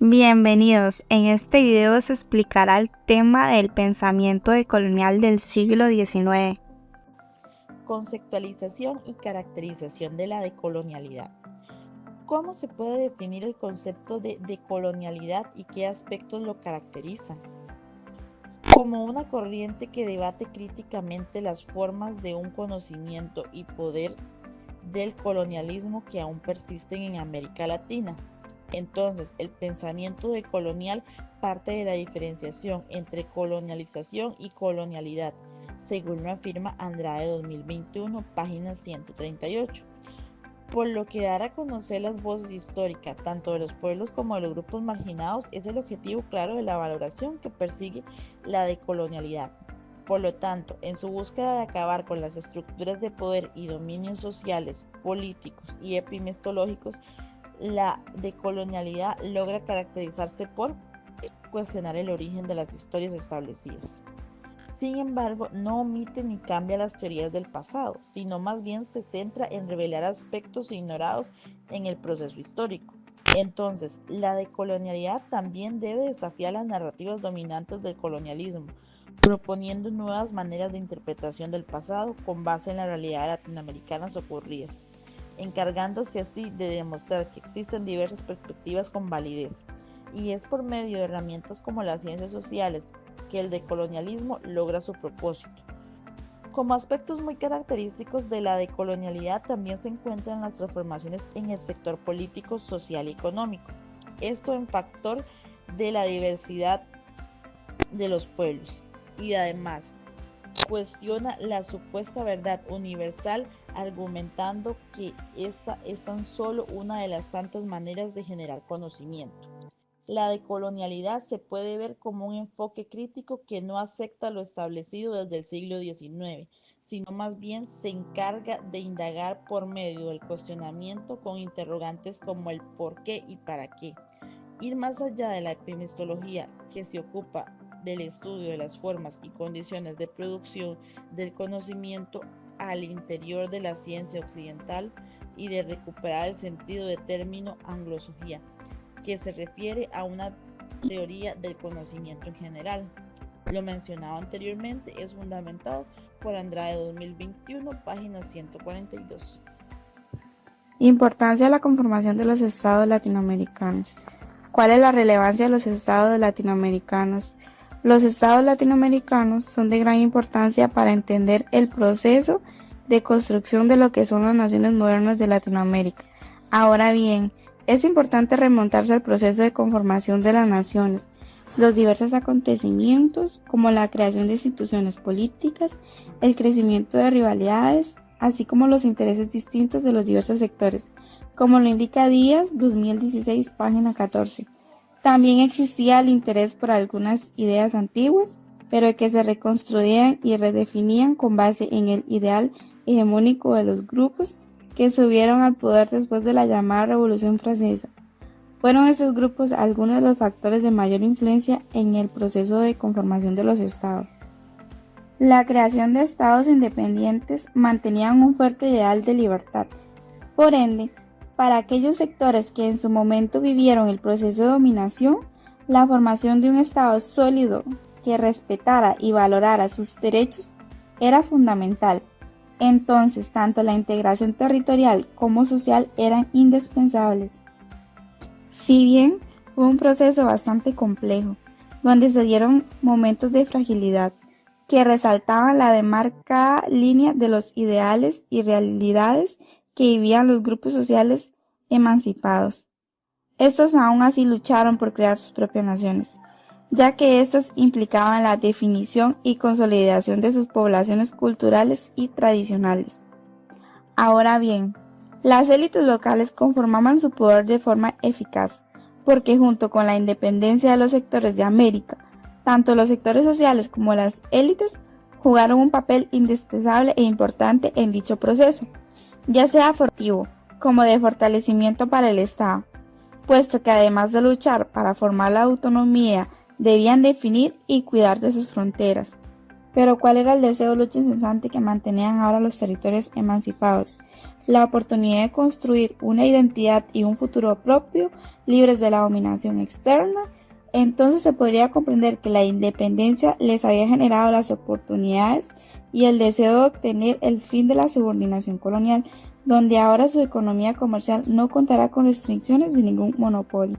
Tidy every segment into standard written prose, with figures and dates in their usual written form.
Bienvenidos, en este video se explicará el tema del pensamiento decolonial del siglo XIX. Conceptualización y caracterización de la decolonialidad. ¿Cómo se puede definir el concepto de decolonialidad y qué aspectos lo caracterizan? Como una corriente que debate críticamente las formas de un conocimiento y poder del colonialismo que aún persisten en América Latina. Entonces, el pensamiento decolonial parte de la diferenciación entre colonialización y colonialidad, según lo afirma Andrade 2021, página 138. Por lo que dar a conocer las voces históricas, tanto de los pueblos como de los grupos marginados, es el objetivo claro de la valoración que persigue la decolonialidad. Por lo tanto, en su búsqueda de acabar con las estructuras de poder y dominios sociales, políticos y epistemológicos, la decolonialidad logra caracterizarse por cuestionar el origen de las historias establecidas. Sin embargo, no omite ni cambia las teorías del pasado, sino más bien se centra en revelar aspectos ignorados en el proceso histórico. Entonces, la decolonialidad también debe desafiar las narrativas dominantes del colonialismo, proponiendo nuevas maneras de interpretación del pasado con base en la realidad latinoamericanas ocurridas, encargándose así de demostrar que existen diversas perspectivas con validez. Y es por medio de herramientas como las ciencias sociales que el decolonialismo logra su propósito. Como aspectos muy característicos de la decolonialidad también se encuentran las transformaciones en el sector político, social y económico. Esto en factor de la diversidad de los pueblos y además cuestiona la supuesta verdad universal, argumentando que esta es tan solo una de las tantas maneras de generar conocimiento. La decolonialidad se puede ver como un enfoque crítico que no acepta lo establecido desde el siglo XIX, sino más bien se encarga de indagar por medio del cuestionamiento con interrogantes como el por qué y para qué. Ir más allá de la epistemología que se ocupa del estudio de las formas y condiciones de producción del conocimiento al interior de la ciencia occidental y de recuperar el sentido del término anglosofía, que se refiere a una teoría del conocimiento en general. Lo mencionado anteriormente es fundamentado por Andrade 2021, página 142. Importancia de la conformación de los estados latinoamericanos. ¿Cuál es la relevancia de los estados latinoamericanos? Los estados latinoamericanos son de gran importancia para entender el proceso de construcción de lo que son las naciones modernas de Latinoamérica. Ahora bien, es importante remontarse al proceso de conformación de las naciones, los diversos acontecimientos como la creación de instituciones políticas, el crecimiento de rivalidades, así como los intereses distintos de los diversos sectores, como lo indica Díaz 2016, página 14. También existía el interés por algunas ideas antiguas, pero que se reconstruían y redefinían con base en el ideal hegemónico de los grupos que subieron al poder después de la llamada Revolución Francesa. Fueron estos grupos algunos de los factores de mayor influencia en el proceso de conformación de los estados. La creación de estados independientes mantenían un fuerte ideal de libertad. Por ende, para aquellos sectores que en su momento vivieron el proceso de dominación, la formación de un estado sólido que respetara y valorara sus derechos era fundamental. Entonces, tanto la integración territorial como social eran indispensables. Si bien fue un proceso bastante complejo, donde se dieron momentos de fragilidad que resaltaban la demarcada línea de los ideales y realidades que vivían los grupos sociales emancipados. Estos aún así lucharon por crear sus propias naciones, ya que éstas implicaban la definición y consolidación de sus poblaciones culturales y tradicionales. Ahora bien, las élites locales conformaban su poder de forma eficaz, porque junto con la independencia de los sectores de América, tanto los sectores sociales como las élites jugaron un papel indispensable e importante en dicho proceso, ya sea formativo como de fortalecimiento para el Estado, puesto que además de luchar para formar la autonomía, debían definir y cuidar de sus fronteras. Pero ¿cuál era el deseo de lucha incesante que mantenían ahora los territorios emancipados? la oportunidad de construir una identidad y un futuro propio, libres de la dominación externa, entonces se podría comprender que la independencia les había generado las oportunidades y el deseo de obtener el fin de la subordinación colonial, donde ahora su economía comercial no contará con restricciones de ningún monopolio.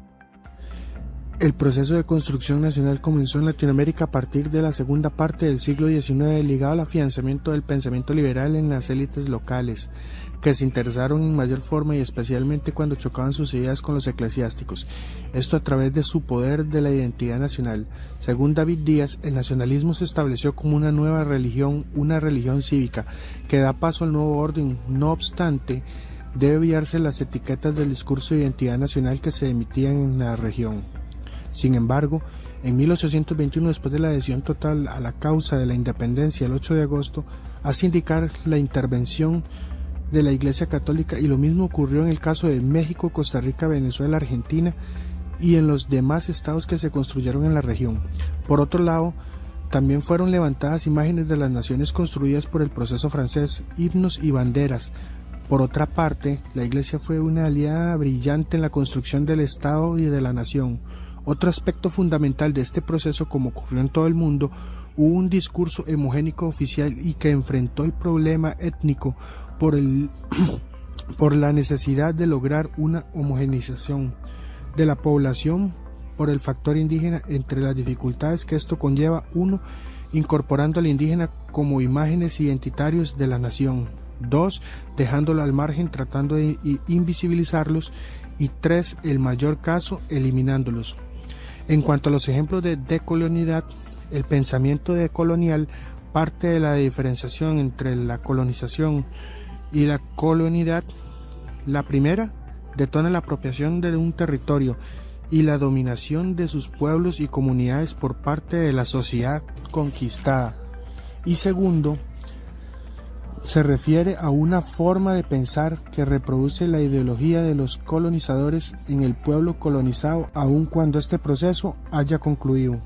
El proceso de construcción nacional comenzó en Latinoamérica a partir de la segunda parte del siglo XIX, ligado al afianzamiento del pensamiento liberal en las élites locales, que se interesaron en mayor forma y especialmente cuando chocaban sus ideas con los eclesiásticos, esto a través de su poder de la identidad nacional. Según David Díaz, el nacionalismo se estableció como una nueva religión, una religión cívica, que da paso al nuevo orden. No obstante, debe evitarse las etiquetas del discurso de identidad nacional que se emitían en la región. Sin embargo, en 1821, después de la adhesión total a la causa de la independencia el 8 de agosto, hace indicar la intervención de la Iglesia Católica, y lo mismo ocurrió en el caso de México, Costa Rica, Venezuela, Argentina y en los demás estados que se construyeron en la región. Por otro lado, también fueron levantadas imágenes de las naciones construidas por el proceso francés, himnos y banderas. Por otra parte, la Iglesia fue una aliada brillante en la construcción del Estado y de la nación. Otro aspecto fundamental de este proceso, como ocurrió en todo el mundo, hubo un discurso hemogénico oficial y que enfrentó el problema étnico por la necesidad de lograr una homogeneización de la población por el factor indígena, entre las dificultades que esto conlleva: 1, incorporando al indígena como imágenes identitarios de la nación; 2, dejándolo al margen, tratando de invisibilizarlos; y 3, el mayor caso, eliminándolos. En cuanto a los ejemplos de decolonialidad, el pensamiento decolonial parte de la diferenciación entre la colonización y la colonialidad. La primera detona la apropiación de un territorio y la dominación de sus pueblos y comunidades por parte de la sociedad conquistada. Y segundo, se refiere a una forma de pensar que reproduce la ideología de los colonizadores en el pueblo colonizado, aun cuando este proceso haya concluido.